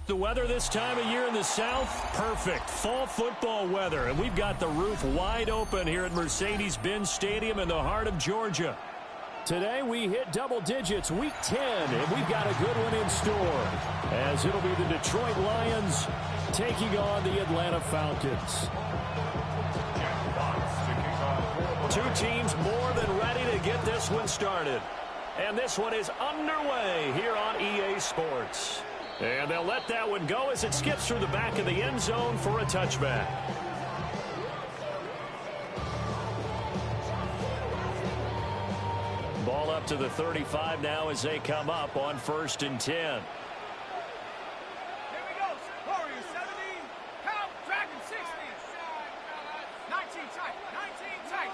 The weather this time of year in the South, perfect. Fall football weather, and we've got the roof wide open here at Mercedes-Benz Stadium in the heart of Georgia. Today we hit double digits, week 10, and we've got a good one in store, as it'll be the Detroit Lions taking on the Atlanta Falcons. Two teams more than ready to get this one started. And this one is underway here on EA Sports. And they'll let that one go as it skips through the back of the end zone for a touchback. Ball up to the 35 now as they come up on 1st and 10. Here we go. Warriors 17. Count. Dragon 16. 19 tight. 19 tight.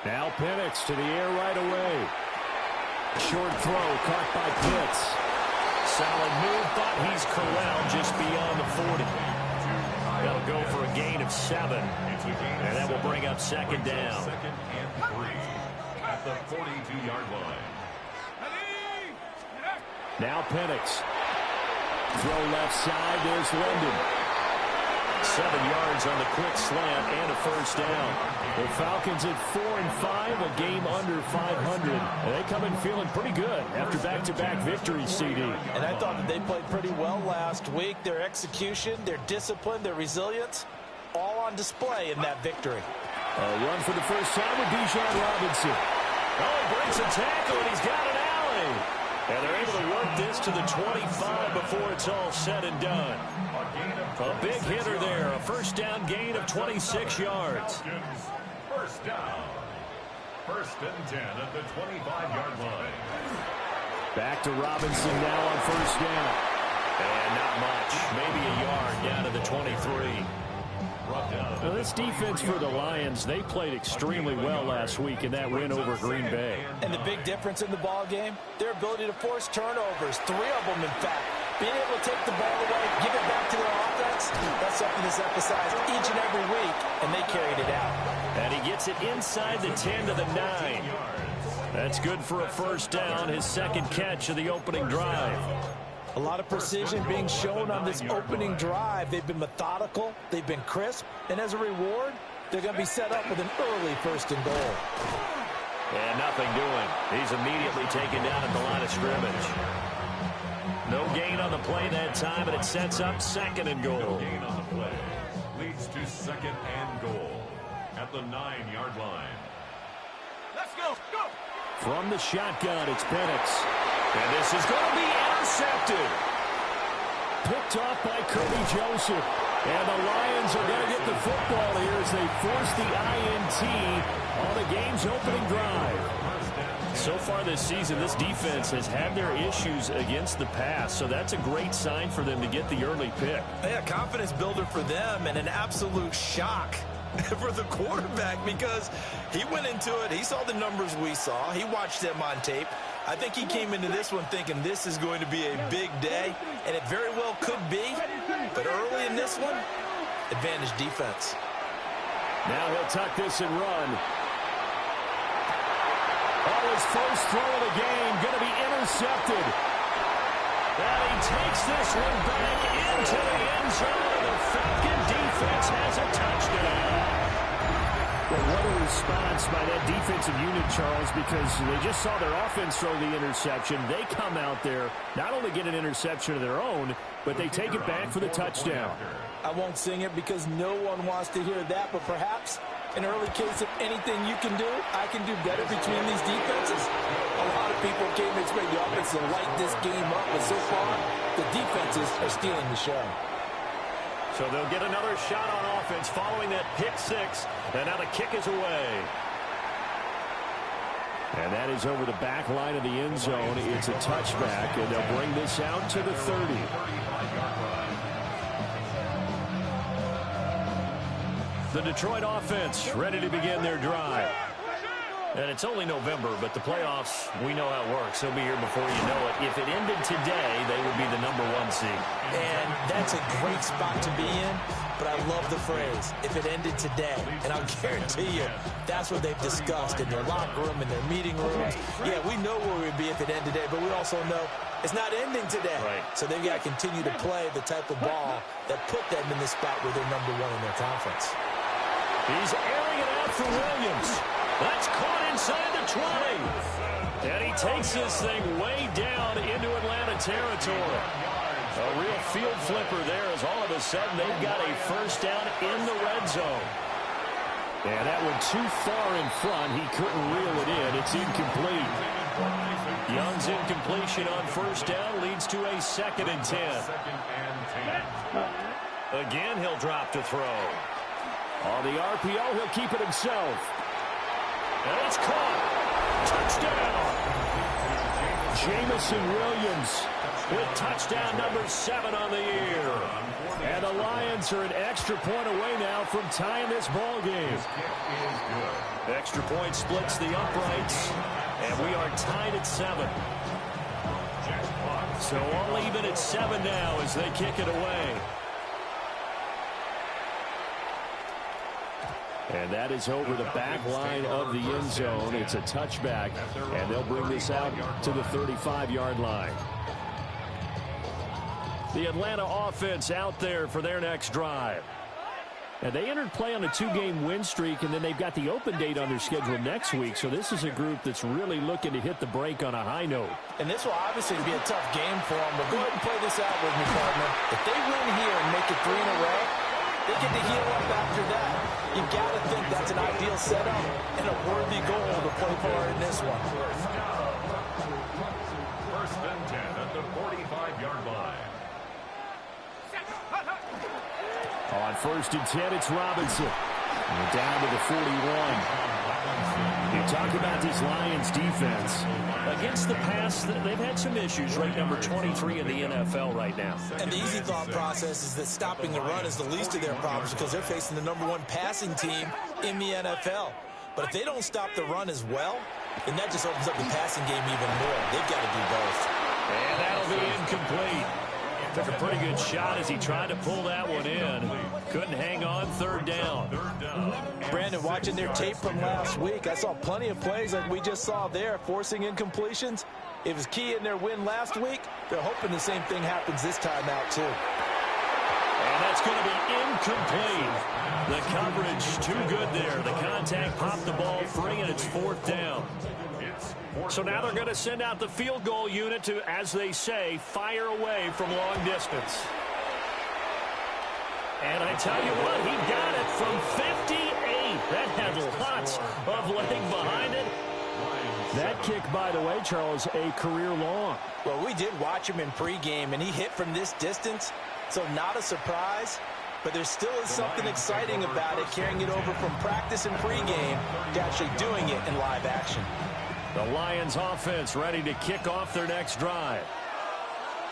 Now Penix to the air right away. Short throw caught by Pitts. Solid move, but he's corralled just beyond the 40. That'll go for a gain of 7. And that will bring up 2nd down. 2nd and 3 at the 42-yard line. Now Penix. Throw left side. There's Linden. 7 yards on the quick slant and a 1st down. The Falcons at 4-5, a game under 500. And they come in feeling pretty good after back-to-back victories, CD. And I thought that they played pretty well last week. Their execution, their discipline, their resilience, all on display in that victory. A run for the first time with Bijan Robinson. Oh, he breaks a tackle, and he's got an alley. And they're able to work this to the 25 before it's all said and done. A big hitter there, a 1st down gain of 26 yards. 1st down. 1st and 10 at the 25-yard line. Back to Robinson now on 1st down. And not much, maybe a yard down to the 23. Now this defense for the Lions, they played extremely well last week in that win over Green Bay. And the big difference in the ball game, their ability to force turnovers, 3 of them in fact. Being able to take the ball away, give it back to their offense, that's something that's emphasized each and every week, and they carried it out. And he gets it inside the 10 to the 9. That's good for a 1st down, his 2nd catch of the opening drive. A lot of precision being shown on this opening drive. They've been methodical, they've been crisp, and as a reward, they're going to be set up with an early 1st and goal. And nothing doing. He's immediately taken down at the line of scrimmage. No gain on the play that time, and it sets up 2nd and goal. No gain on the play. Leads to 2nd and goal at the 9-yard line. Let's go. Go. From the shotgun, it's Penix. And this is going to be intercepted. Picked off by Kirby Joseph. And the Lions are going to get the football here as they force the INT on the game's opening drive. So far this season, this defense has had their issues against the pass, so that's a great sign for them to get the early pick. Yeah, confidence builder for them and an absolute shock for the quarterback because he went into it. He saw the numbers we saw. He watched them on tape. I think he came into this one thinking this is going to be a big day, and it very well could be. But early in this one, advantage defense. Now he'll tuck this and run. Oh, his first throw of the game going to be intercepted. And he takes this one back into the end zone. The Falcon defense has a touchdown. Well, what a response by that defensive unit, Charles, because they just saw their offense throw the interception. They come out there, not only get an interception of their own, but they take it back for the touchdown. I won't sing it because no one wants to hear that, but perhaps an early case of anything you can do, I can do better between these defenses. A lot of people came to expect the offense to light this game up, but so far, the defenses are stealing the show. So they'll get another shot on offense following that pick six. And now the kick is away. And that is over the back line of the end zone. It's a touchback, and they'll bring this out to the 30. The Detroit offense ready to begin their drive. And it's only November, but the playoffs, we know how it works. They'll be here before you know it. If it ended today, they would be the #1 seed. And that's a great spot to be in, but I love the phrase, if it ended today. And I'll guarantee you, that's what they've discussed in their locker room, in their meeting rooms. Yeah, we know where we'd be if it ended today, but we also know it's not ending today. Right. So they've got to continue to play the type of ball that put them in the spot where they're #1 in their conference. He's airing it out for Williams. That's caught inside the 20. And he takes this thing way down into Atlanta territory. A real field flipper there as all of a sudden they've got a first down in the red zone. And that went too far in front. He couldn't reel it in. It's incomplete. Young's incompletion on first down leads to a 2nd and 10. Again, he'll drop to throw. On the RPO, he'll keep it himself. And it's caught. Touchdown. Jamison Williams with touchdown number 7 on the year. And the Lions are an extra point away now from tying this ball game. Extra point splits the uprights. And we are tied at 7. So all even at 7 now as they kick it away. And that is over the back line of the end zone. It's a touchback, and they'll bring this out to the 35-yard line. The Atlanta offense out there for their next drive. And they entered play on a 2-game win streak, and then they've got the open date on their schedule next week. So this is a group that's really looking to hit the break on a high note. And this will obviously be a tough game for them, but go ahead and play this out with me, partner. If they win here and make it 3 in a row, they get to heal up after that. You've got to think that's an ideal setup and a worthy goal to play for in this one. First and 10 at the 45-yard line. On first and 10, it's Robinson. And down to the 41. You talk about this Lions defense. Against the pass, they've had some issues, right? Number 23 in the NFL right now. And the easy thought process is that stopping the run is the least of their problems because they're facing the #1 passing team in the NFL. But if they don't stop the run as well, then that just opens up the passing game even more. They've got to do both. And that'll be incomplete. Took a pretty good shot as he tried to pull that one in. Couldn't hang on, 3rd down. Brandon, watching their tape from last week, I saw plenty of plays like we just saw there, forcing incompletions. It was key in their win last week. They're hoping the same thing happens this time out, too. And that's going to be incomplete. The coverage too good there. The contact popped the ball free, and it's 4th down. So now they're going to send out the field goal unit to, as they say, fire away from long distance. And I tell you what, he got it from 58. That had lots of leg behind it. That kick, by the way, Charles, a career long. Well, we did watch him in pregame, and he hit from this distance, so not a surprise. But there still is something exciting about it, carrying it over from practice and pregame to actually doing it in live action. The Lions offense ready to kick off their next drive.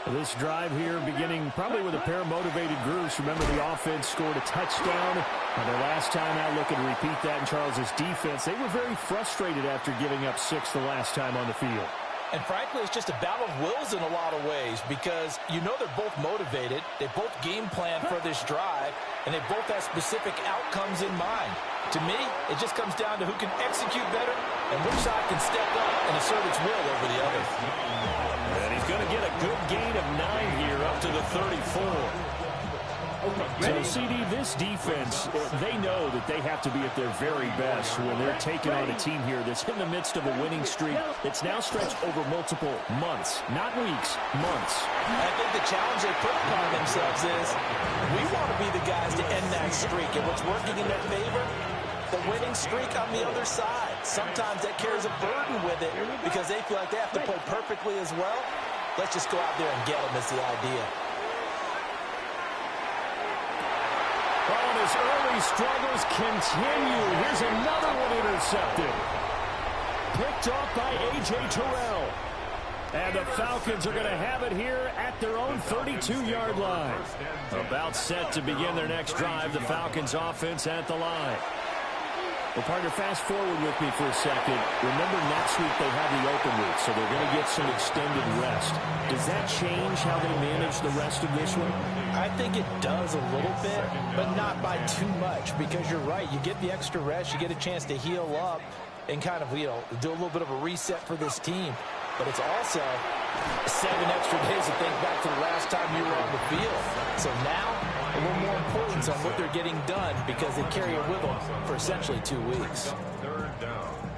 This drive here beginning probably with a pair of motivated groups. Remember, the offense scored a touchdown on their last time out, looking to repeat that in Charles's defense. They were very frustrated after giving up 6 the last time on the field. And frankly, it's just a battle of wills in a lot of ways because you know they're both motivated. They both game plan for this drive, and they both have specific outcomes in mind. To me, it just comes down to who can execute better and which side can step up and assert its will over the other. And he's going to get a good gain of 9 here up to the 34. So, CD, this defense, they know that they have to be at their very best when they're taking on a team here that's in the midst of a winning streak that's now stretched over multiple months, not weeks, months. I think the challenge they put upon themselves is we want to be the guys to end that streak, and what's working in their favor, the winning streak on the other side. Sometimes that carries a burden with it because they feel like they have to play perfectly as well. Let's just go out there and get them is the idea. Oh, his early struggles continue. Here's another one intercepted. Picked off by A.J. Terrell. And the Falcons are going to have it here at their own 32-yard line. About set to begin their next drive. The Falcons offense at the line. Well, partner, fast forward with me for a second. Remember, next week they have the open week, so they're going to get some extended rest. Does that change how they manage the rest of this one? I think it does a little bit, but not by too much, because you're right. You get the extra rest, you get a chance to heal up and kind of, do a little bit of a reset for this team. But it's also 7 extra days to think back to the last time you were on the field. So now, a little more importance on what they're getting done because they carry it with them for essentially 2 weeks.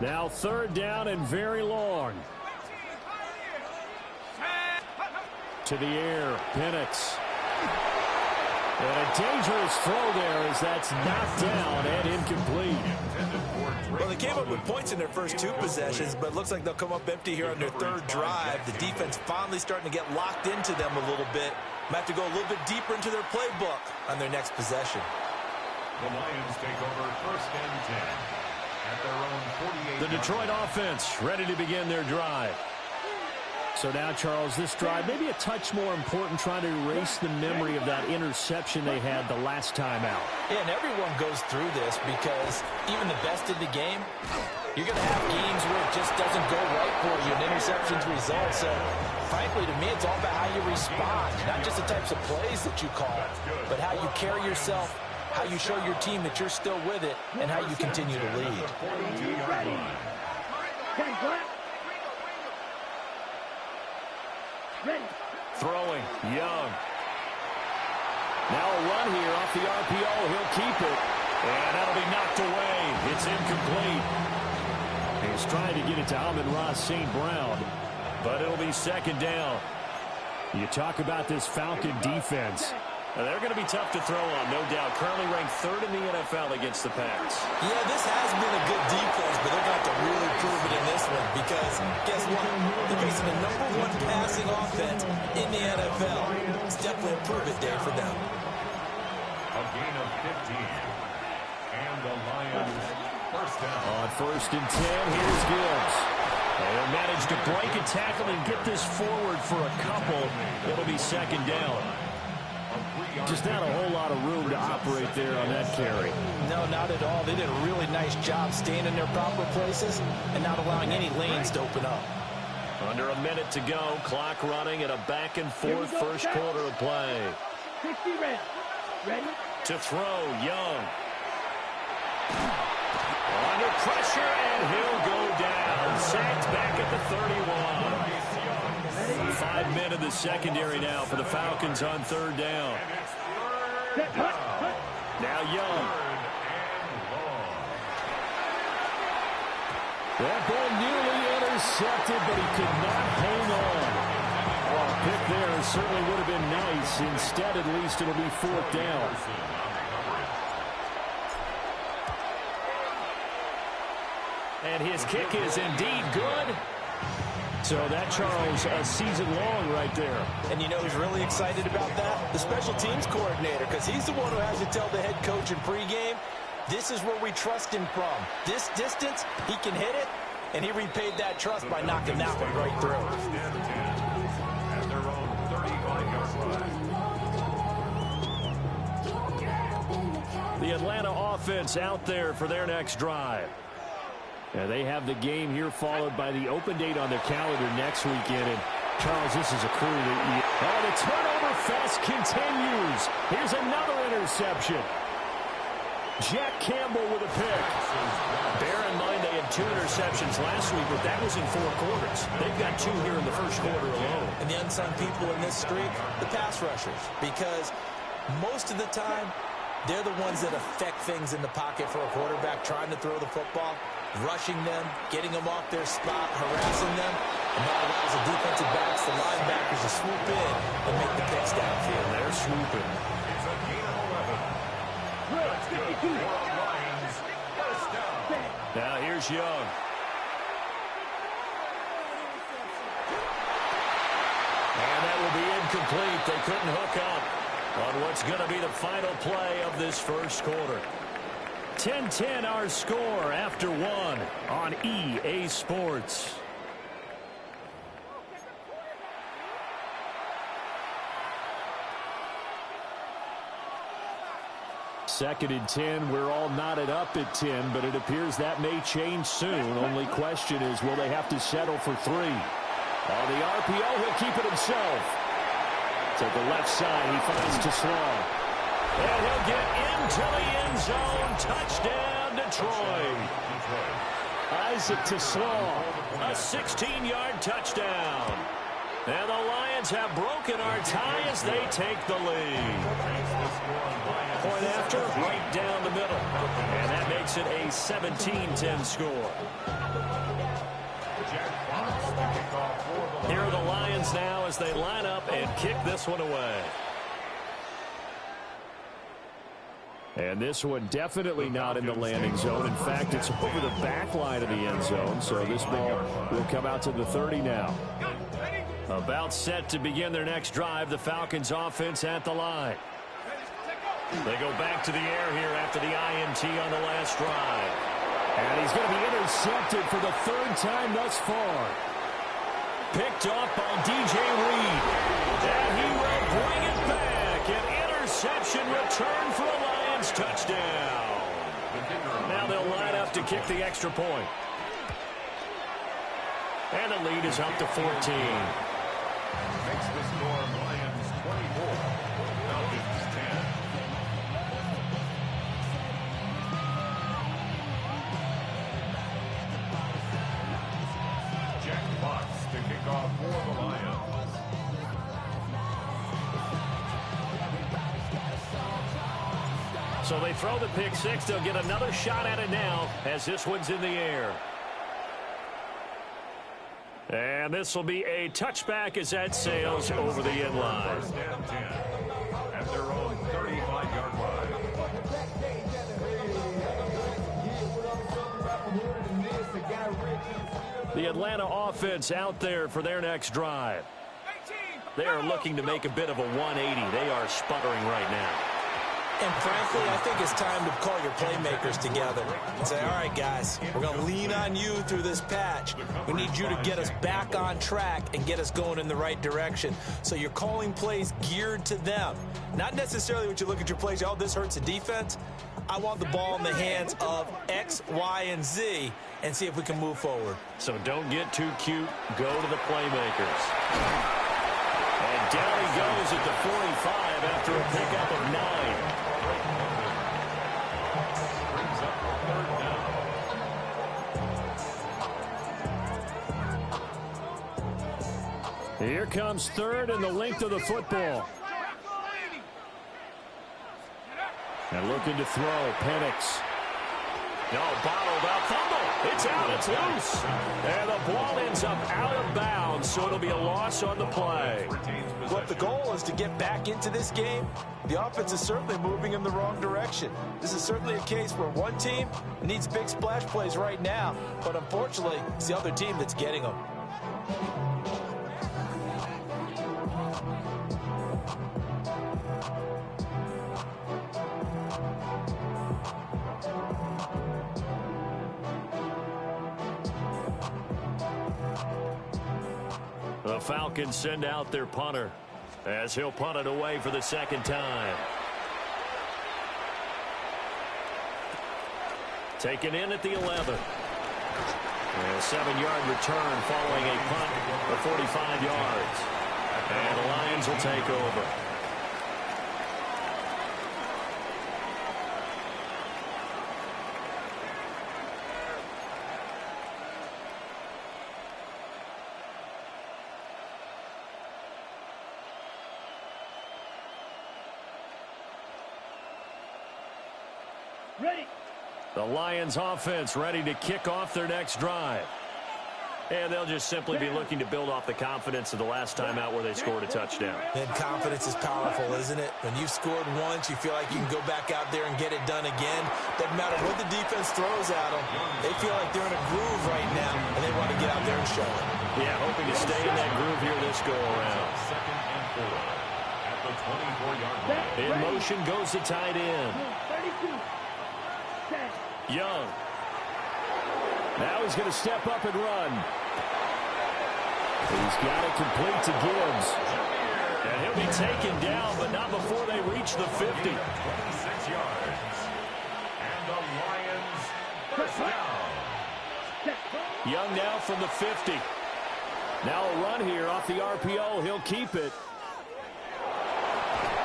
Now 3rd down and very long. To the air, Penix. And a dangerous throw there as that's knocked down and incomplete. Well, they came up with points in their first 2 possessions, but it looks like they'll come up empty here on their 3rd drive. The defense finally starting to get locked into them a little bit. Might have to go a little bit deeper into their playbook on their next possession. The Lions take over 1st and 10 at their own 48. The Detroit offense ready to begin their drive. So now, Charles, this drive maybe a touch more important, trying to erase the memory of that interception they had the last time out. Yeah, and everyone goes through this because even the best in the game, you're going to have games where it just doesn't go right for you and interceptions result. So, frankly, to me, it's all about how you respond, not just the types of plays that you call, but how you carry yourself, how you show your team that you're still with it, and how you continue to lead. Throwing, Young. Now a run here off the RPO. He'll keep it. And that'll be knocked away. It's incomplete. He's trying to get it to Amon-Ra St. Brown, but it'll be 2nd down. You talk about this Falcon defense. They're going to be tough to throw on, no doubt. Currently ranked 3rd in the NFL against the pass. Yeah, this has been a good defense, but they're going to have to really prove it in this one because, guess what? They're facing the #1 passing offense in the NFL. It's definitely a prove-it day for them. A gain of 15. And the Lions 1st down. On 1st and 10, here's Gibbs. They'll manage to break a tackle and get this forward for a couple. It'll be 2nd down. Just not a whole lot of room to operate there on that carry. No, not at all. They did a really nice job staying in their proper places and not allowing any lanes to open up. Under a minute to go. Clock running at a back-and-forth first quarter of play. 60 rounds. Ready? To throw, Young. Under pressure, and he'll go down. Sacked back at the 31. 5 men in the secondary now for the Falcons on 3rd down. Now Young. That ball nearly intercepted, but he could not hang on. Oh, a pick there certainly would have been nice. Instead, at least, it'll be 4th down. And his kick is indeed good. So that, Charles, a season long right there. And you know who's really excited about that? The special teams coordinator, because he's the one who has to tell the head coach in pregame, this is where we trust him from. This distance, he can hit it, and he repaid that trust by knocking that one right through. At their own 35-yard line. The Atlanta offense out there for their next drive. Yeah, they have the game here followed by the open date on their calendar next weekend. And, Charles, this is a crew that the turnover fest continues. Here's another interception. Jack Campbell with a pick. Bear in mind they had 2 interceptions last week, but that was in 4 quarters. They've got 2 here in the first quarter alone. And the unsung people in this streak, the pass rushers, because most of the time, they're the ones that affect things in the pocket for a quarterback, trying to throw the football, rushing them, getting them off their spot, harassing them, and that allows the defensive backs, the linebackers to swoop in and make the picks downfield. They're swooping. It's a gain of 11. That's good for the Lions. First down. Now here's Young. And that will be incomplete. They couldn't hook up on what's going to be the final play of this first quarter. 10-10 our score after 1 on EA Sports. Second and 10. We're all knotted up at 10, but it appears that may change soon. Only question is, will they have to settle for 3? On the RPO, he'll keep it himself. To the left side, he finds Teslaw. And he'll get into the end zone. Touchdown, Detroit. Isaac Teslaw, a 16-yard touchdown. And the Lions have broken our tie as they take the lead. Point after, right down the middle. And that makes it a 17-10 score. Here are the Lions now as they line up and kick this one away. And this one definitely not in the landing zone. In fact, it's over the back line of the end zone. So this ball will come out to the 30 now. About set to begin their next drive. The Falcons offense at the line. They go back to the air here after the INT on the last drive. And he's going to be intercepted for the 3rd time thus far. Picked off by DJ Reed. And he will bring it back. An interception return for a Lions touchdown. Now they'll line up to kick the extra point. And the lead is up to 14. Makes the score Lions 24. Falcons 10. Jack Fox to kick off for the Lions. So they throw the pick 6. They'll get another shot at it now as this one's in the air. And this will be a touchback as that sails over the end line. First and 10 at their own 35-yard line. The Atlanta offense out there for their next drive. They are looking to make a bit of a 180. They are sputtering right now. And frankly, I think it's time to call your playmakers together and say, all right, guys, we're going to lean on you through this patch. We need you to get us back on track and get us going in the right direction. So you're calling plays geared to them. Not necessarily when you look at your plays, oh, this hurts the defense. I want the ball in the hands of X, Y, and Z and see if we can move forward. So don't get too cute. Go to the playmakers. And down he goes at the 45 after a pickup of 9. Brings up 3rd down. Here comes 3rd and the length of the football. And looking to throw, Penix. No, bottled up, fumble. It's out, it's loose. And the ball ends up out of bounds, so it'll be a loss on the play. But the goal is to get back into this game. The offense is certainly moving in the wrong direction. This is certainly a case where one team needs big splash plays right now, but unfortunately, it's the other team that's getting them. The Falcons send out their punter as he'll punt it away for the 2nd time. Taken in at the 11. And a 7-yard return following a punt of 45 yards. And the Lions will take over. Ready. The Lions offense ready to kick off their next drive. And they'll just simply be looking to build off the confidence of the last time out where they scored a touchdown. And confidence is powerful, isn't it? When you've scored once, you feel like you can go back out there and get it done again. Doesn't matter what the defense throws at them. They feel like they're in a groove right now, and they want to get out there and show it. Yeah, hoping to stay in that groove here this go-around. Second and 4 at the 24-yard line. In motion goes the tight end. 32. Young. Now he's going to step up and run. He's got it complete to Gibbs. And he'll be taken down, but not before they reach the 50. 26 yards. And the Lions first down. Young now from the 50. Now a run here off the RPO. He'll keep it.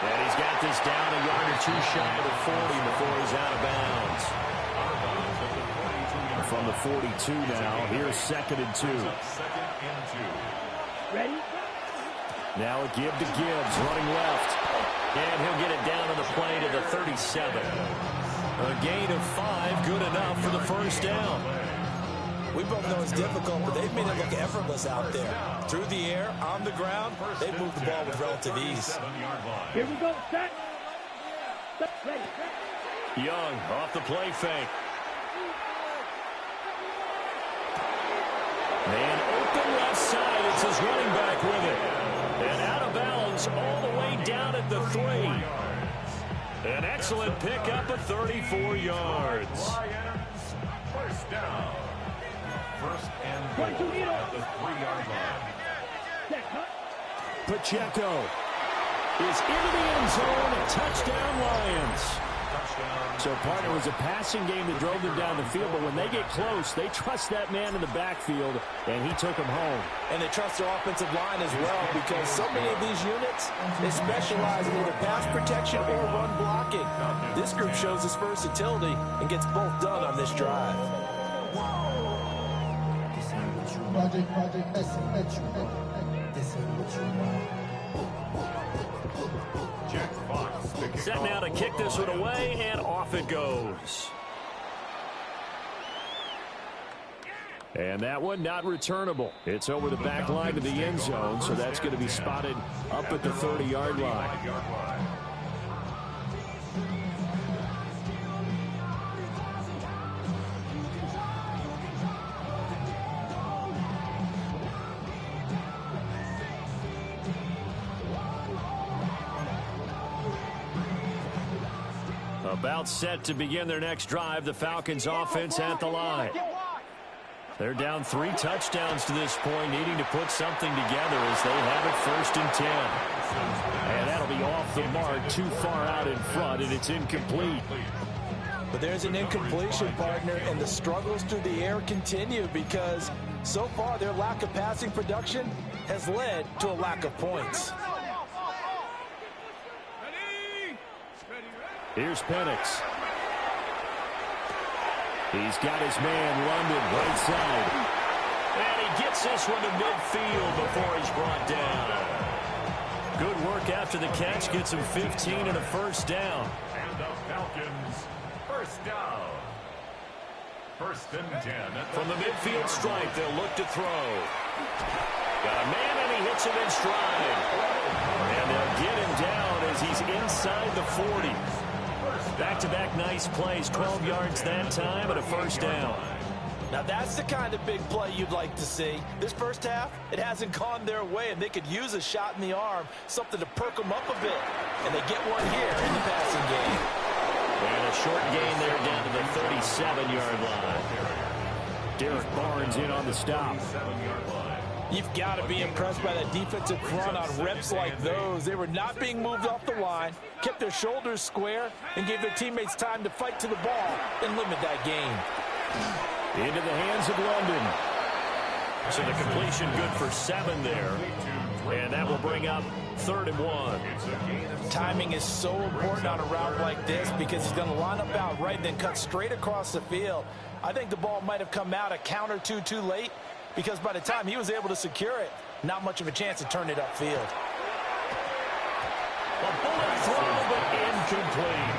And he's got this down a yard or two shy of the 40 before he's out of bounds. From the 42 now. Here's 2nd and 2. Ready. Now a give to Gibbs, running left. And he'll get it down to the play to the 37. A gain of 5, good enough for the first down. We both know it's difficult, but they've made it look effortless out there. Through the air, on the ground, they've moved the ball with relative ease. Here we go. Set. Ready. Young off the play fake. Man open left side. It's his running back with it. And out of bounds all the way down at the 3. An excellent pickup of 34 yards. First down. First and goal at the 3-yard line. Pacheco is into the end zone. Touchdown, Lions. So, partner, it was a passing game that drove them down the field, but when they get close, they trust that man in the backfield, and he took them home. And they trust their offensive line as well, because so many of these units, they specialize in either pass protection or run blocking. This group shows its versatility and gets both done on this drive. Jack Fox. Set now to kick this one away, and off it goes. And that one not returnable. It's over the back line to the end zone, so that's going to be spotted up at the 30-yard line. About set to begin their next drive, the Falcons offense at the line. They're down 3 touchdowns to this point, needing to put something together as they have it 1st and 10. And that'll be off the mark, too far out in front, and it's incomplete. But there's an incompletion, partner, and the struggles through the air continue because so far their lack of passing production has led to a lack of points. Here's Penix. He's got his man London right side. And he gets this one to midfield before he's brought down. Good work after the catch. Gets him 15 and a first down. And the Falcons first down. 1st and 10. From the midfield stripe, they'll look to throw. Got a man, and he hits him in stride. And they'll get him down as he's inside the 40. Back-to-back nice plays, 12 yards that time and a first down. Now that's the kind of big play you'd like to see. This first half, it hasn't gone their way, and they could use a shot in the arm, something to perk them up a bit. And they get one here in the passing game. And a short gain there down to the 37-yard line. Derek Barnes in on the stop. You've got to be impressed by that defensive front on reps like those. They were not being moved off the line, kept their shoulders square, and gave their teammates time to fight to the ball and limit that gain. Into the hands of London. So the completion good for 7 there. And that will bring up 3rd and 1. Timing is so important on a route like this because he's going to line up out right and then cut straight across the field. I think the ball might have come out a count or two too late because by the time he was able to secure it, not much of a chance to turn it upfield. A bullet throw, but incomplete.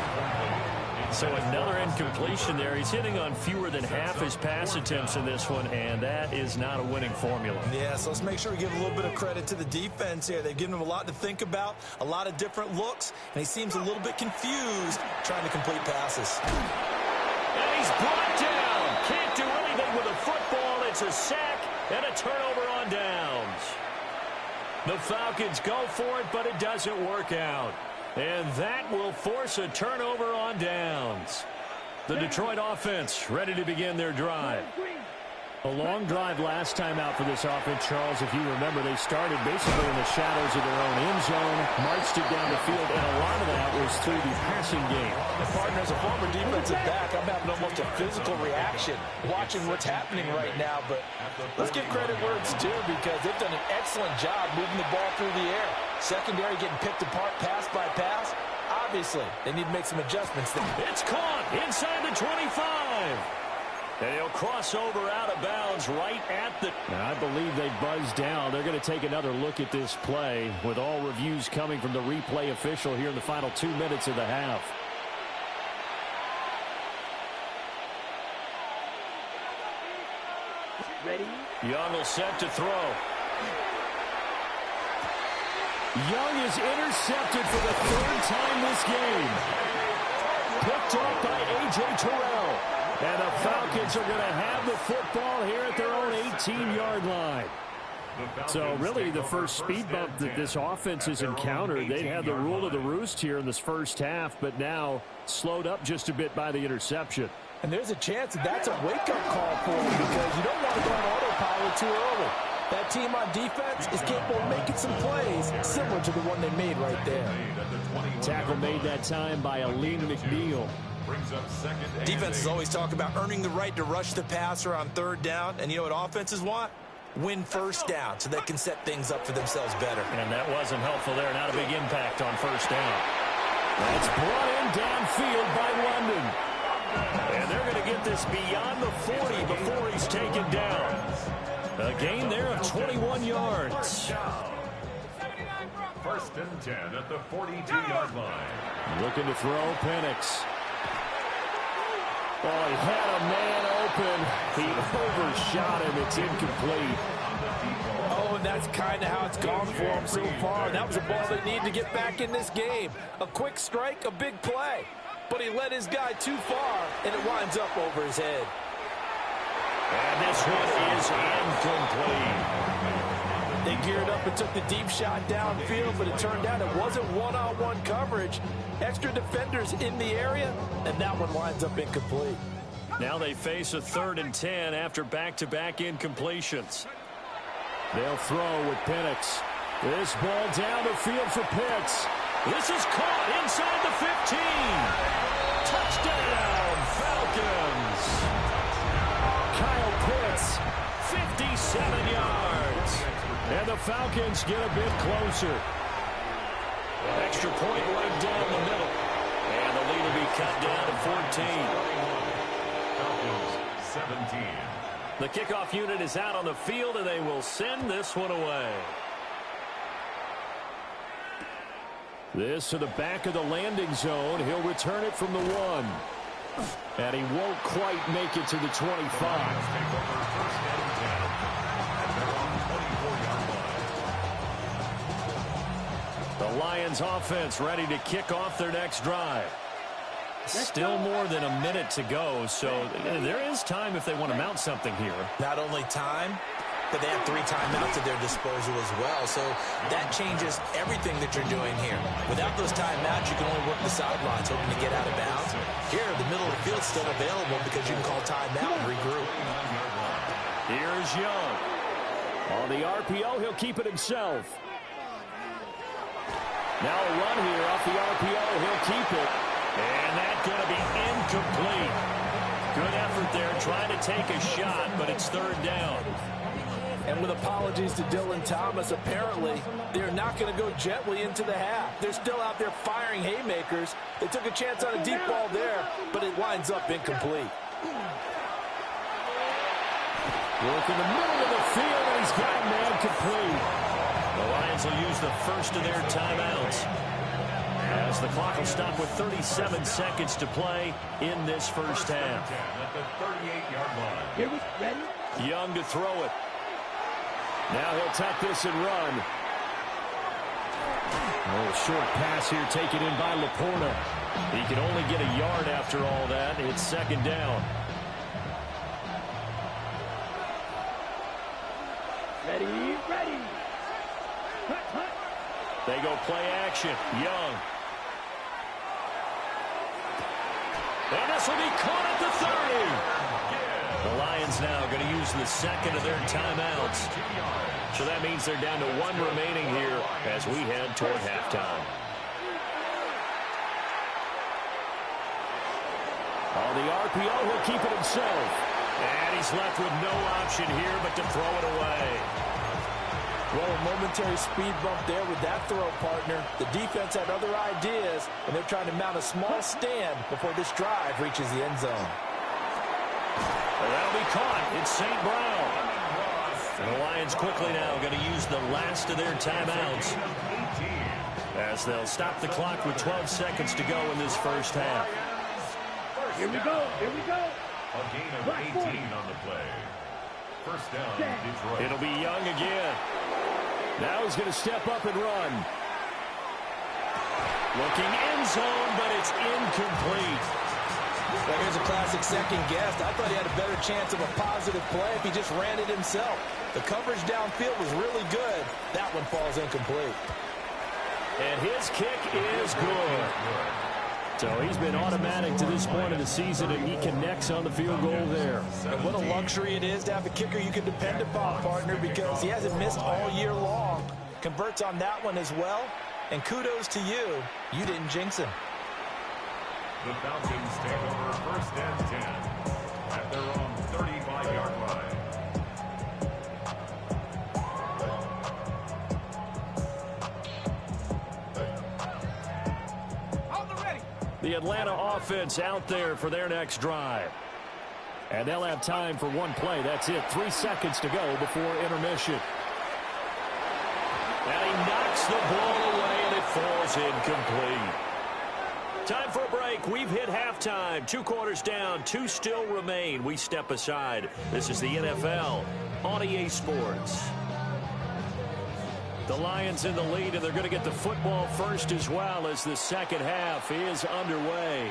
So another incompletion there. He's hitting on fewer than half his pass attempts in this one, and that is not a winning formula. Yeah, so let's make sure we give a little bit of credit to the defense here. They've given him a lot to think about, a lot of different looks, and he seems a little bit confused trying to complete passes. And he's brought down. Can't do anything with a football. It's a sack and a turnover on downs. The Falcons go for it, but it doesn't work out. And that will force a turnover on downs. The Detroit offense ready to begin their drive. A long drive last time out for this offense, Charles. If you remember, they started basically in the shadows of their own end zone, marched it down the field, and a lot of that was through the passing game. And partner, as a former defensive back, I'm having almost a physical reaction watching what's happening right now. But let's give credit where it's due because they've done an excellent job moving the ball through the air. Secondary getting picked apart pass by pass. Obviously, they need to make some adjustments there. It's caught inside the 25. And he'll cross over out of bounds right at the... I believe they buzzed down. They're going to take another look at this play with all reviews coming from the replay official here in the final 2 minutes of the half. Ready? Young will set to throw. Young is intercepted for the 3rd time this game. Picked up by A.J. Terrell. And the Falcons are going to have the football here at their own 18-yard line. So really the first speed bump that this offense has encountered, they'd had the rule of the roost here in this first half, but now slowed up just a bit by the interception. And there's a chance that that's a wake-up call for them because you don't want to go on autopilot too early. That team on defense is capable of making some plays similar to the one they made right there. Tackle made that time by Aleem McNeil. Defenses always talk about earning the right to rush the passer on 3rd down. And you know what offenses want? Win 1st down so they can set things up for themselves better. And that wasn't helpful there. Not a big impact on 1st down. That's brought in downfield by London. And they're going to get this beyond the 40 before he's taken down. A gain there of 21 yards. 1st and 10 at the 42-yard line. Looking to throw, Penix. Oh, he had a man open. He overshot him. It's incomplete. Oh, and that's kind of how it's gone for him so far. That was a ball they need to get back in this game. A quick strike, a big play. But he led his guy too far, and it winds up over his head. And this one is incomplete. They geared up and took the deep shot downfield, but it turned out it wasn't one-on-one coverage. Extra defenders in the area, and that one winds up incomplete. Now they face a 3rd and 10 after back-to-back incompletions. They'll throw with Penix. This ball down the field for Pitts. This is caught inside the 15. Touchdown, Falcons. Kyle Pitts, 57 yards. And the Falcons get a bit closer. Extra point right down the middle. And the lead will be cut down to 14. Falcons 17. The kickoff unit is out on the field, and they will send this one away. This to the back of the landing zone. He'll return it from the 1. And he won't quite make it to the 25. The Lions offense ready to kick off their next drive. Still more than a minute to go, so there is time if they want to mount something here. Not only time, but they have 3 timeouts at their disposal as well. So that changes everything that you're doing here. Without those timeouts, you can only work the sidelines, hoping to get out of bounds. Here, the middle of the field's still available because you can call timeout and regroup. Here's Young. On the RPO, he'll keep it himself. Now a run here off the RPO. He'll keep it. And that's going to be incomplete. Good effort there, trying to take a shot, but it's third down. And with apologies to Dylan Thomas, apparently they're not going to go gently into the half. They're still out there firing haymakers. They took a chance on a deep ball there, but it winds up incomplete. Look in the middle of the field, and he's got man complete. The Lions will use the first of their timeouts, as the clock will stop with 37 seconds to play in this first half. At the 38-yard line. Here we ready? Young to throw it. Now he'll tuck this and run. A little short pass here taken in by Laporta. He can only get a yard after all that. It's second down. Ready, ready. Hut, hut. They go play action. Young. And this will be caught at the 30. The Lions now going to use the second of their timeouts. So that means they're down to one remaining here as we head toward halftime. On the RPO, he'll keep it himself. And he's left with no option here but to throw it away. Well, a momentary speed bump there with that throw, partner. The defense had other ideas, and they're trying to mount a small stand before this drive reaches the end zone. Well, that'll be caught. It's St. Brown. And the Lions quickly now going to use the last of their timeouts, as they'll stop the clock with 12 seconds to go in this first half. Here we go, here we go. A gain of 18 on the play. First down, Detroit. It'll be Young again. Now he's going to step up and run. Looking end zone, but it's incomplete. Well, here's a classic second guess. I thought he had a better chance of a positive play if he just ran it himself. The coverage downfield was really good. That one falls incomplete. And his kick is good. So he's been automatic to this point of the season, and he connects on the field goal there. And what a luxury it is to have a kicker you can depend upon, partner, because he hasn't missed all year long. Converts on that one as well. And kudos to you. You didn't jinx him. The Falcons take over first and 10 at their own 35-yard line. The Atlanta offense out there for their next drive. And they'll have time for one play. That's it. 3 seconds to go before intermission. And he knocks the ball away, and it falls incomplete. Time for a break. We've hit halftime. 2 quarters down. 2 still remain. We step aside. This is the NFL on EA Sports. The Lions in the lead, and they're going to get the football first as well as the second half is underway.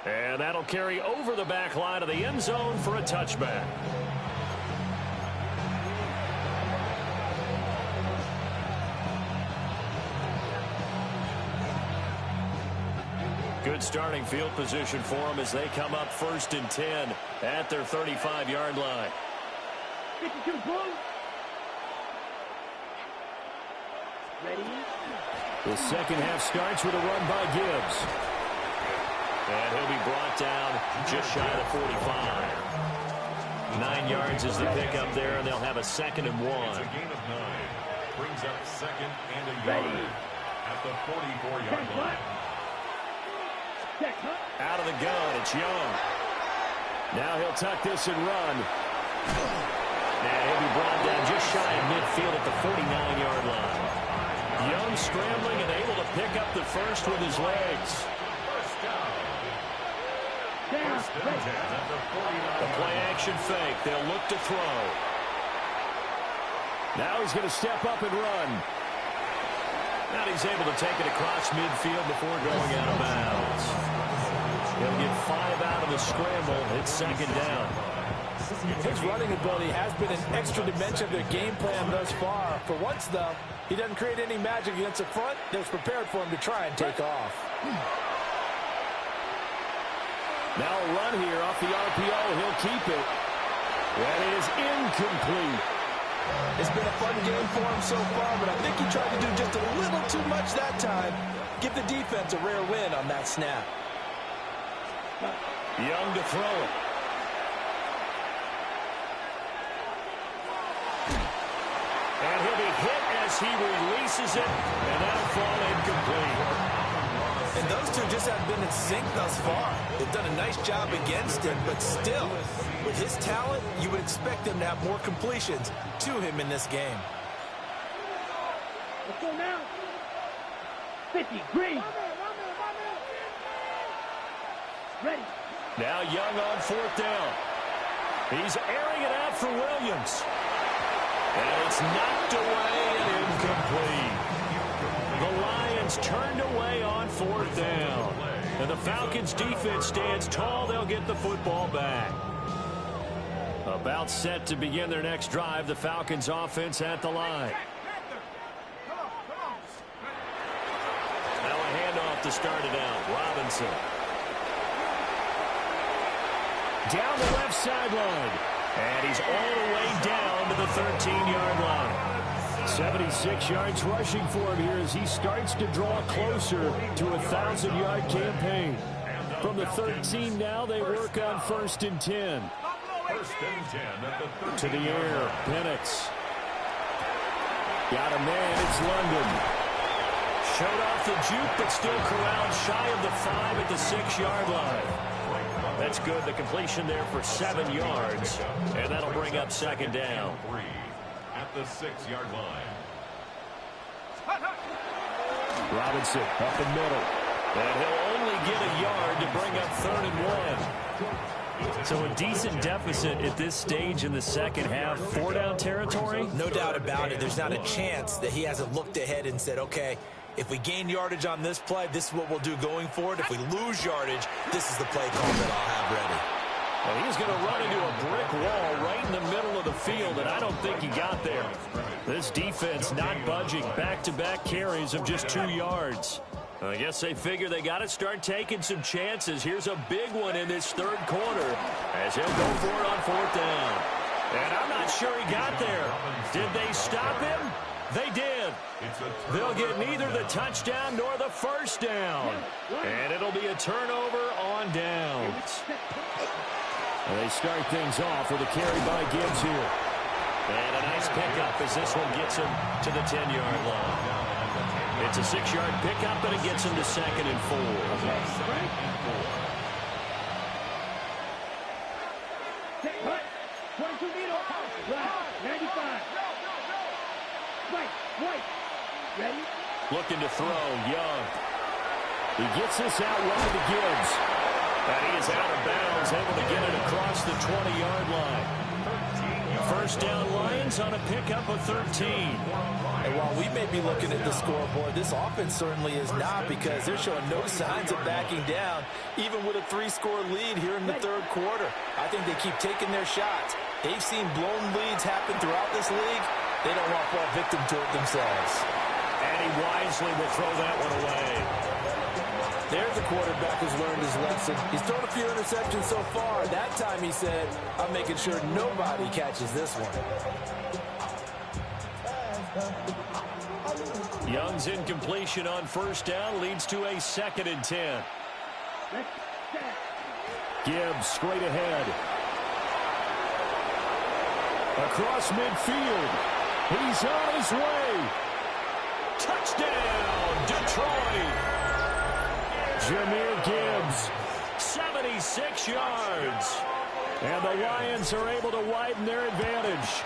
And that'll carry over the back line of the end zone for a touchback. Good starting field position for them as they come up first and 10 at their 35-yard line. 52 Bulls. Ready? The second half starts with a run by Gibbs. And he'll be brought down just shy of the 45. 9 yards is the pickup there, and they'll have a second and 1. It's a gain of 9. Brings up second and a yard at the 44-yard line. Out of the gun, it's Young. Now he'll tuck this and run. And he'll be brought down just shy of midfield at the 49-yard line. Young scrambling and able to pick up the first with his legs. First down. First and 10 at the 49. The play action fake. They'll look to throw. Now he's going to step up and run. Now he's able to take it across midfield before going out of bounds. He'll get 5 out of the scramble. It's second down. His running ability has been an extra dimension of their game plan thus far. For once, though, he doesn't create any magic against the front. They're prepared for him to try and take off. Now a run here off the RPO. He'll keep it. That is incomplete. It's been a fun game for him so far, but I think he tried to do just a little too much that time. Give the defense a rare win on that snap. Young to throw it. And he'll be hit as he releases it, and that'll fall incomplete. And those two just have been in sync thus far. They've done a nice job against him, but still, with his talent, you would expect him to have more completions to him in this game. Let's go now. 50, green. Ready. Now Young on fourth down. He's airing it out for Williams. And it's knocked away and incomplete. The Lions turned away on fourth down. And the Falcons defense stands tall. They'll get the football back. About set to begin their next drive. The Falcons offense at the line. Now a handoff to start it out. Robinson. Down the left sideline. And he's all the way down to the 13-yard line. 76 yards rushing for him here as he starts to draw closer to a 1,000-yard campaign. From the 13 now, they work on 1st and 10. First and 10 at the 13. To the air, Penix. Got a man, it's London. Showed off the juke, but still corralled shy of the 5 at the 6-yard line. That's good. The completion there for 7 yards. And that'll bring up second down. At the 6-yard line. Robinson up the middle. And he'll only get a yard to bring up 3rd and 1. So a decent deficit at this stage in the second half. 4-down territory? No doubt about it. There's not a chance that he hasn't looked ahead and said, okay, if we gain yardage on this play, this is what we'll do going forward. If we lose yardage, this is the play call that I'll have ready. Well, he's going to run into a brick wall right in the middle of the field, and I don't think he got there. This defense not budging. Back-to-back carries of just 2 yards. I guess they figure they got to start taking some chances. Here's a big one in this 3rd quarter as he'll go for it on 4th down. And I'm not sure he got there. Did they stop him? They did. They'll get neither the touchdown nor the 1st down. And it'll be a turnover on downs. And they start things off with a carry by Gibbs here. And a nice pickup as this one gets him to the 10-yard line. It's a 6-yard pickup, and it gets him to 2nd and 4. Right. 22 meter. Right. 95. Right. Ready? Looking to throw, Young. He gets this out wide to Gibbs. And he is out of bounds, able to get it across the 20-yard line. 1st down Lions on a pickup of 13. And while we may be looking at the scoreboard, this offense certainly is not, because they're showing no signs of backing down, even with a 3-score lead here in the 3rd quarter. I think they keep taking their shots. They've seen blown leads happen throughout this league. They don't want to fall victim to it themselves. And he wisely will throw that one away. There's a quarterback who's learned his lesson. He's thrown a few interceptions so far. That time he said, I'm making sure nobody catches this one. Young's incompletion on 1st down leads to a 2nd and 10. Gibbs straight ahead. Across midfield. He's on his way. Touchdown, Detroit. Jahmyr Gibbs, 76 yards. And the Lions are able to widen their advantage.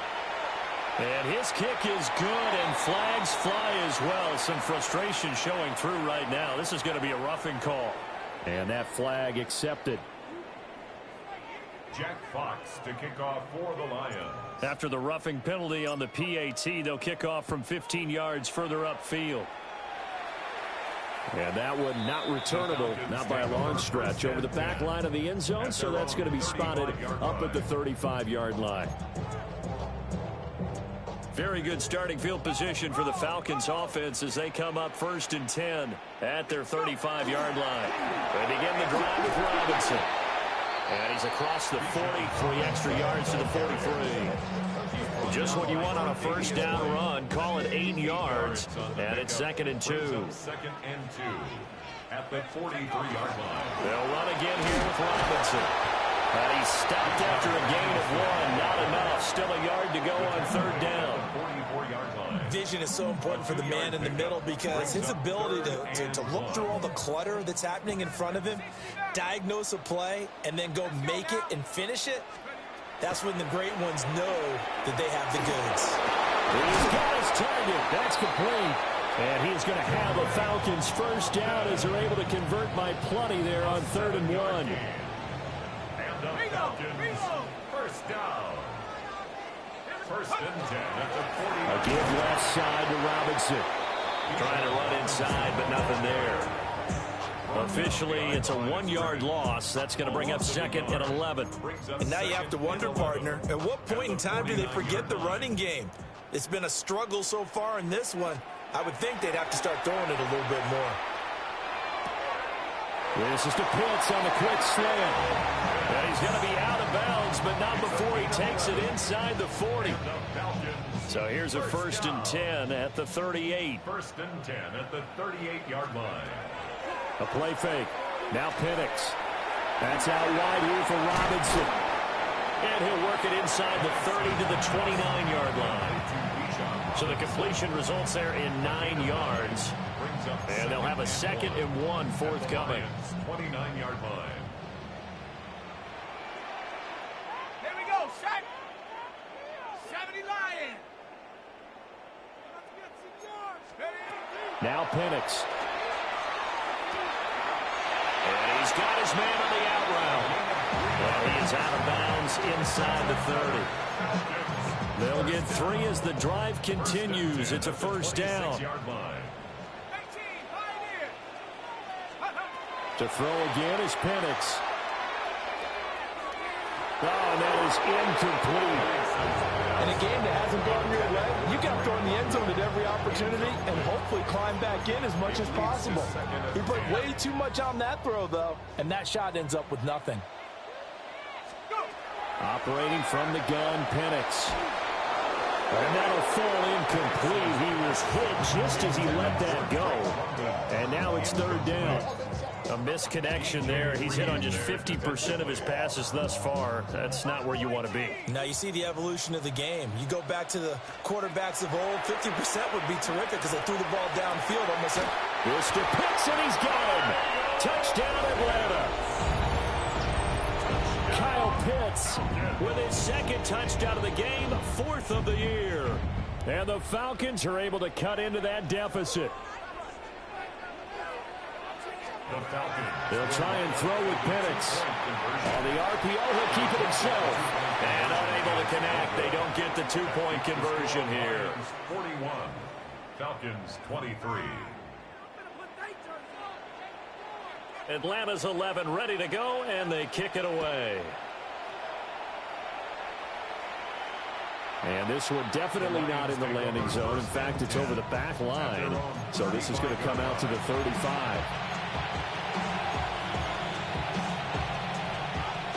And his kick is good, and flags fly as well. Some frustration showing through right now. This is going to be a roughing call. And that flag accepted. Jack Fox to kick off for the Lions. After the roughing penalty on the PAT, they'll kick off from 15 yards further upfield. And that one not returnable, not by a long stretch, over the back line of the end zone, so that's going to be spotted up at the 35-yard line. Very good starting field position for the Falcons offense as they come up 1st and 10 at their 35-yard line. They begin the drive with Robinson. And he's across the 40, 3 extra yards to the 43. Just what you want on a 1st down run. Call it 8 yards. And it's 2nd and 2. 2nd and 2. at the 43-yard line. They'll run again here with Robinson. He stopped after a gain of 1. Not enough. Still a yard to go on third down. 44-yard line. Vision is so important for the man in the middle because his ability to look through all the clutter that's happening in front of him, diagnose a play, and then go make it and finish it, that's when the great ones know that they have the goods. He's got his target. That's complete. And he's going to have a Falcons first down as they're able to convert by plenty there on 3rd and 1. And the Falcons first down. First and 10 at the 40. A give left side to Robinson. Trying to run inside, but nothing there. Officially, it's a 1-yard loss. That's going to bring up 2nd and 11. And now you have to wonder, partner, at what point in time do they forget the running game? It's been a struggle so far in this one. I would think they'd have to start throwing it a little bit more. This is to Pitts on the quick slant. And he's going to be out of bounds, but not before he takes it inside the 40. So here's a 1st and 10 at the 38. 1st and 10 at the 38-yard line. A play fake. Now Penix. That's out wide here for Robinson. And he'll work it inside the 30 to the 29-yard line. So the completion results there in 9 yards. And they'll have a 2nd and 1 forthcoming. 29-yard line. Here we go, set. 70 Lions. Now Penix. And he's got his man on the out route. And he is out of bounds inside the 30. They'll get 3 as the drive continues. It's a first down. To throw again is Penix. Oh, and that is incomplete. In a game that hasn't gone your way, you got to throw in the end zone at every opportunity and hopefully climb back in as much as possible. He put way too much on that throw, though, and that shot ends up with nothing. Operating from the gun, Penix. And that'll fall incomplete. He was hit just as he let that go. And now it's 3rd down. A misconnection there. He's hit on just 50% of his passes thus far. That's not where you want to be. Now you see the evolution of the game. You go back to the quarterbacks of old, 50% would be terrific because they threw the ball downfield almost. Mr. Pitts, and he's got him. Touchdown, Atlanta. Kyle Pitts with his 2nd touchdown of the game, 4th of the year. And the Falcons are able to cut into that deficit. They'll try and throw with Penix. On the RPO, he'll keep it himself. And unable to connect. They don't get the 2-point conversion here. 41. Falcons 23. Atlanta's 11 ready to go, and they kick it away. And this one definitely not in the landing zone. In fact, it's over the back line. So this is going to come out to the 35.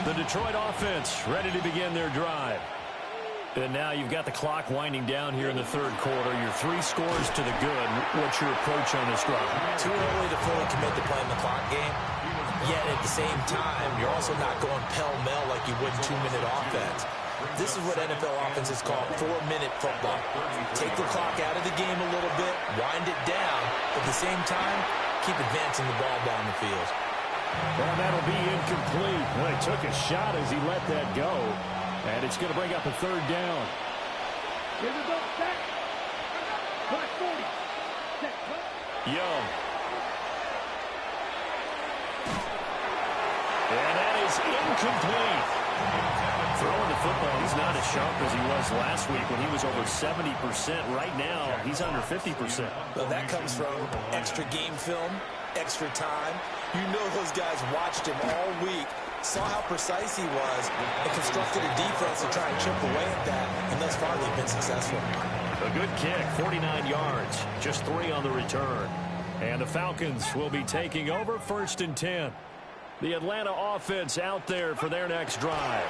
The Detroit offense ready to begin their drive. And now you've got the clock winding down here in the 3rd quarter. Your 3 scores to the good. What's your approach on this drive? Too early to fully commit to playing the clock game. Yet at the same time, you're also not going pell-mell like you would in 2-minute offense. This is what NFL offenses call 4-minute football. Take the clock out of the game a little bit, wind it down, but at the same time, keep advancing the ball down the field. Well, that'll be incomplete. Well, he took a shot as he let that go. And it's going to bring up a 3rd down. Here we go, set. Clock 40. Set. Young. And that is incomplete. Throwing the football, he's not as sharp as he was last week when he was over 70%. Right now, he's under 50%. Well, that comes from extra game film, extra time. You know those guys watched him all week, saw how precise he was, and constructed a defense to try and chip away at that, and thus far they've been successful. A good kick, 49 yards, just 3 on the return. And the Falcons will be taking over 1st and 10. The Atlanta offense out there for their next drive.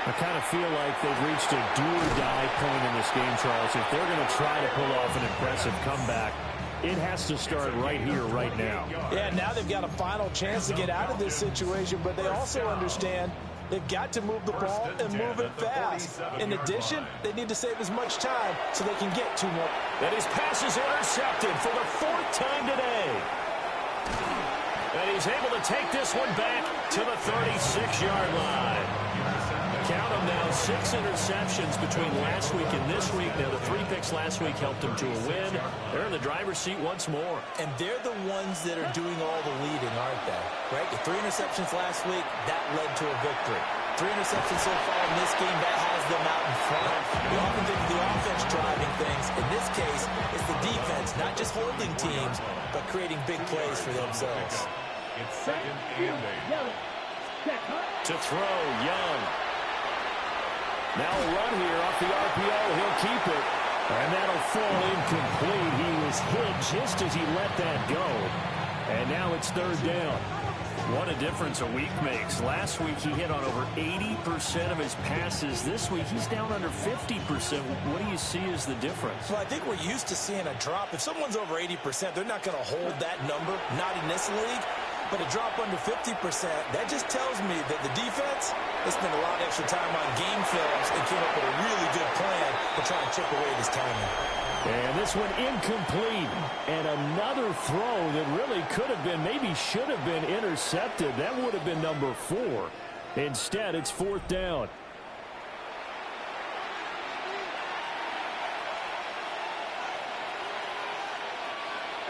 I kind of feel like they've reached a do-or-die point in this game, Charles. If they're going to try to pull off an impressive comeback, It has to start right here, right now. Yeah, now they've got a final chance to get out of this situation, but they also understand they've got to move the ball and move it fast. In addition, they need to save as much time so they can get 2 more. And his pass is intercepted for the 4th time today. And he's able to take this one back to the 36-yard line. Count them now, 6 interceptions between last week and this week. Now, the 3 picks last week helped them to a win. They're in the driver's seat once more. And they're the ones that are doing all the leading, aren't they? Right? The 3 interceptions last week, that led to a victory. 3 interceptions so far in this game, that has them out in front. We often think of the offense driving things. In this case, it's the defense, not just holding teams, but creating big plays for themselves. It's 2nd and 8. To throw, Young. Now a run here off the RPO. He'll keep it. And that'll fall incomplete. He was hit just as he let that go. And now it's 3rd down. What a difference a week makes. Last week he hit on over 80% of his passes. This week he's down under 50%. What do you see as the difference? Well, I think we're used to seeing a drop. If someone's over 80%, they're not going to hold that number, not in this league. But a drop under 50%, that just tells me that the defense, they spent a lot of extra time on game films and came up with a really good plan to try and chip away this timing. And this one incomplete. And another throw that really could have been, maybe should have been intercepted. That would have been number 4. Instead, it's 4th down.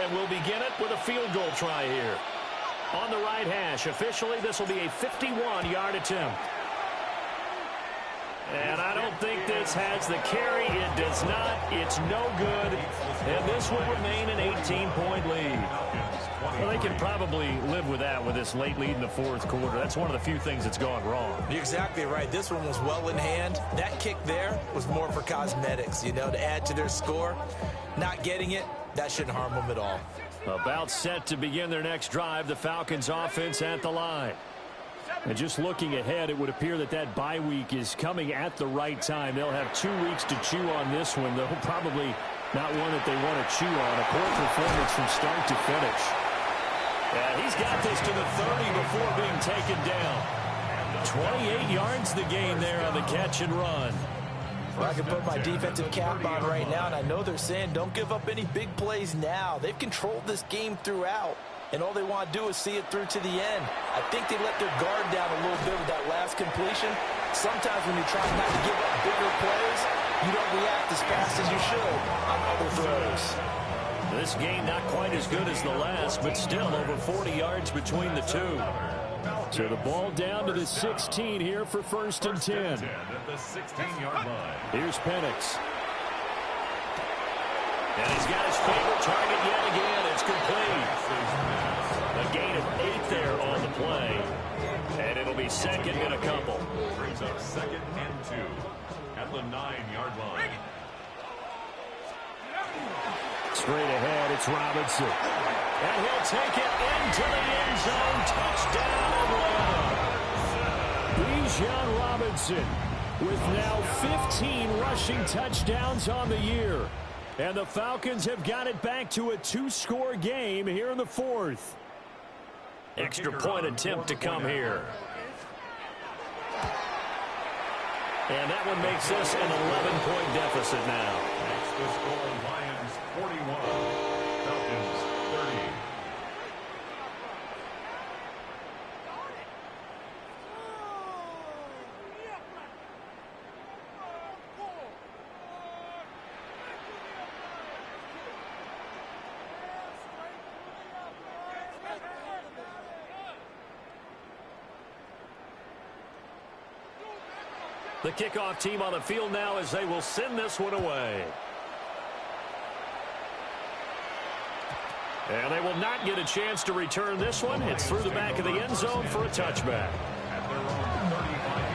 And we'll begin it with a field goal try here. On the right hash, officially, this will be a 51-yard attempt. And I don't think this has the carry. It does not. It's no good. And this will remain an 18-point lead. Well, they can probably live with that with this late lead in the 4th quarter. That's one of the few things that's gone wrong. You're exactly right. This one was well in hand. That kick there was more for cosmetics, you know, to add to their score. Not getting it, that shouldn't harm them at all. About set to begin their next drive, the Falcons offense at the line. And just looking ahead, it would appear that that bye week is coming at the right time. They'll have 2 weeks to chew on this one, though probably not one that they want to chew on. A poor performance from start to finish. Yeah, he's got this to the 30 before being taken down. 28 yards the gain there on the catch and run. Well, I can put my defensive cap on right now, and I know they're saying don't give up any big plays now. They've controlled this game throughout, and all they want to do is see it through to the end. I think they let their guard down a little bit with that last completion. Sometimes when you're trying not to give up bigger plays, you don't react as fast as you should on other throws. This game not quite as good as the last, but still over 40 yards between the two. So the ball down to the 16 here for 1st and 10. At the 16-yard line. Here's Penix. And he's got his favorite target yet again. It's complete. A gain of 8 there on the play. And it'll be 2nd and a couple. Brings up 2nd and 2 at the 9-yard line. Straight ahead, it's Robinson. And he'll take it into the end zone. Touchdown, Atlanta. Bijan Robinson with now 15 rushing touchdowns on the year. And the Falcons have got it back to a 2-score game here in the 4th. Extra point attempt to come here. And that one makes this an 11-point deficit now. Makes the score Lions 41, Falcons 30. The kickoff team on the field now as they will send this one away. And they will not get a chance to return this one. It's through the back of the end zone for a touchback. At their own 35-yard line.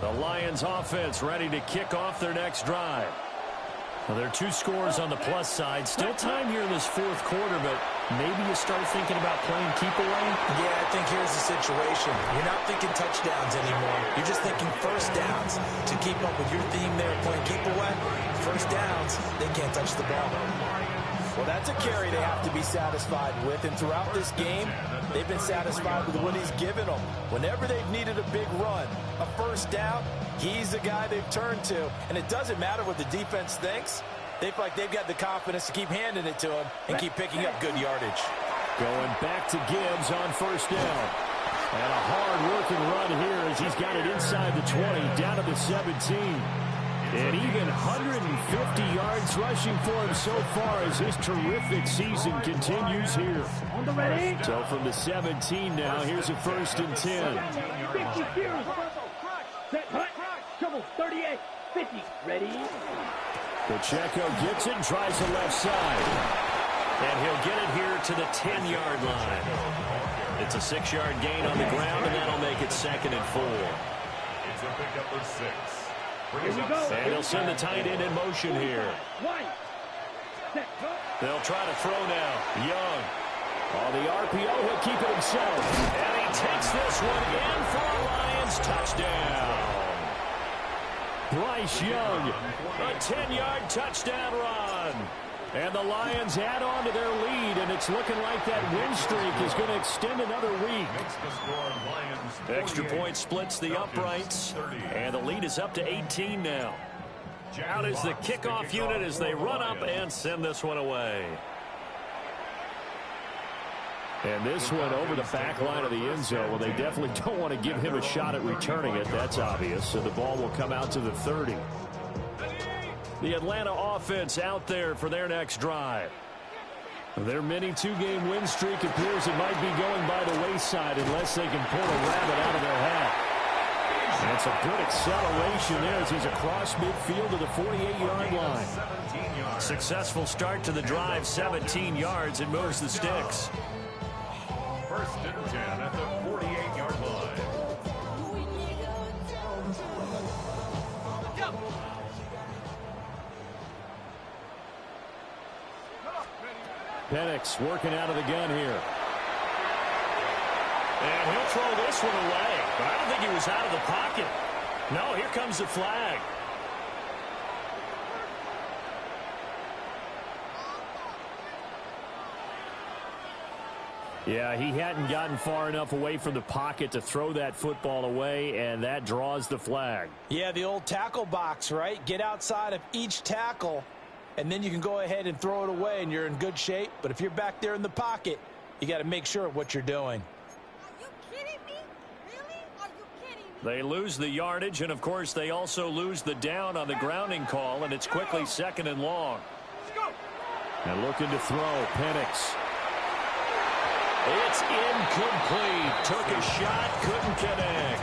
The Lions offense ready to kick off their next drive. Well, there are two scores on the plus side. Still time here in this fourth quarter, but maybe you start thinking about playing keep away? Yeah, I think here's the situation. You're not thinking touchdowns anymore. You're just thinking first downs. To keep up with your theme there, playing keep away, first downs, they can't touch the ball. Well, that's a carry they have to be satisfied with, and throughout this game, they've been satisfied with what he's given them. Whenever they've needed a big run, a first down, he's the guy they've turned to, and it doesn't matter what the defense thinks. They feel like they've got the confidence to keep handing it to him and keep picking up good yardage. Going back to Gibbs on first down. And a hard-working run here as he's got it inside the 20, down to the 17. And even 150 yards rushing for him so far as his terrific season continues here. On the ready. So from the 17 now, here's a 1st and 10. 50 zeros. Set, hut, trouble, 38, 50, ready. Pacheco gets it and tries the left side. And he'll get it here to the 10-yard line. It's a 6-yard gain on the ground, and that'll make it 2nd and 4. It's a pickup for 6. Here we go. And he'll send the tight end in motion here. One. Set, They'll try to throw now. Young. On the RPO, he'll keep it himself. And he takes this one in for a Lions touchdown. Bryce Young, a 10-yard touchdown run. And the Lions add on to their lead, and it's looking like that win streak is going to extend another week. Extra point splits the uprights, and the lead is up to 18 now. Out is the kickoff unit as they run up and send this one away. And this one over the back line of the end zone. Well, they definitely don't want to give him a shot at returning it. That's obvious. So the ball will come out to the 30. The Atlanta offense out there for their next drive. Their mini two-game win streak appears it might be going by the wayside unless they can pull a rabbit out of their hat. And it's a good acceleration there as he's across midfield to the 48-yard line. Successful start to the drive, 17 yards. It moves the sticks. 1st and 10 at the 48-yard line. Penix working out of the gun here. And he'll throw this one away. But I don't think he was out of the pocket. No, here comes the flag. Yeah, he hadn't gotten far enough away from the pocket to throw that football away, and that draws the flag. Yeah, the old tackle box, right? Get outside of each tackle, and then you can go ahead and throw it away, and you're in good shape. But if you're back there in the pocket, you got to make sure of what you're doing. Are you kidding me? Really? Are you kidding me? They lose the yardage, and, of course, they also lose the down on the grounding call, and it's quickly 2nd and long. And looking to throw, Penix. It's incomplete. Took a shot, couldn't connect.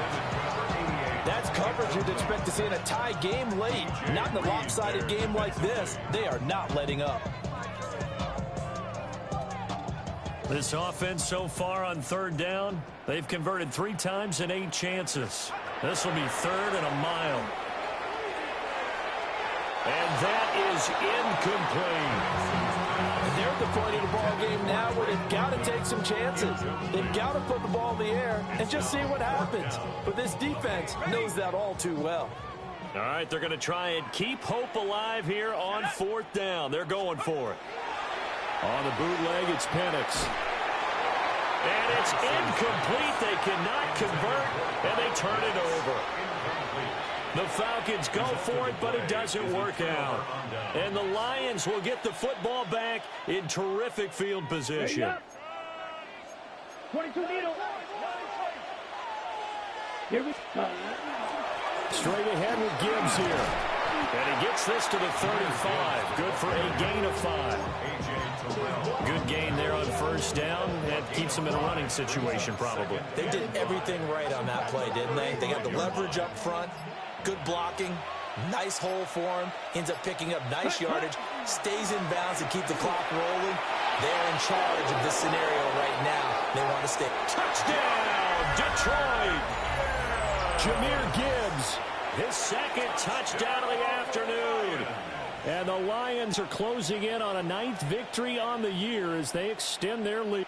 That's coverage you'd expect to see in a tie game late. Not in a lopsided game like this. They are not letting up. This offense so far on 3rd down, they've converted 3 times in 8 chances. This will be 3rd and a mile. And that is incomplete. They're at the point of the ball game now where they've got to take some chances. They've got to put the ball in the air and just see what happens. But this defense knows that all too well. All right, they're going to try and keep hope alive here on 4th down. They're going for it. On the bootleg, it's Penix. And it's incomplete. They cannot convert, and they turn it over. The Falcons go for it, but it doesn't work out. And the Lions will get the football back in terrific field position. 22 needle. Here we go. Straight ahead with Gibbs here. And he gets this to the 35. Good for a gain of 5. Good gain there on 1st down. That keeps him in a running situation probably. They did everything right on that play, didn't they? They got the leverage up front. Good blocking, nice hole for him, ends up picking up nice yardage, stays in bounds to keep the clock rolling. They're in charge of this scenario right now. They want to stay. Touchdown, Detroit! Jahmyr Gibbs, his 2nd touchdown of the afternoon. And the Lions are closing in on a 9th victory on the year as they extend their lead.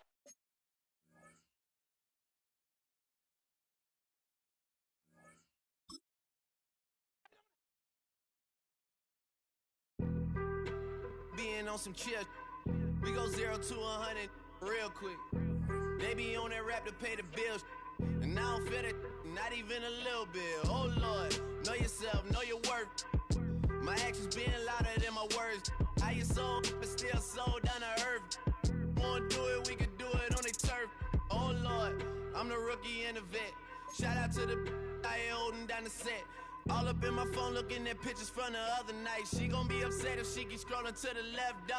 Being on some chill, we go 0 to 100 real quick. They be on that rap to pay the bills, and I don't feel it, not even a little bit. Oh Lord, know yourself, know your worth. My actions being louder than my words. How you sold, but still sold down to earth. Wanna do it, we could do it on the turf. Oh Lord, I'm the rookie and the vet. Shout out to the I ain't holding down the set. All up in my phone looking at pictures from the other night. She gon' be upset if she keep scrolling to the left, dog.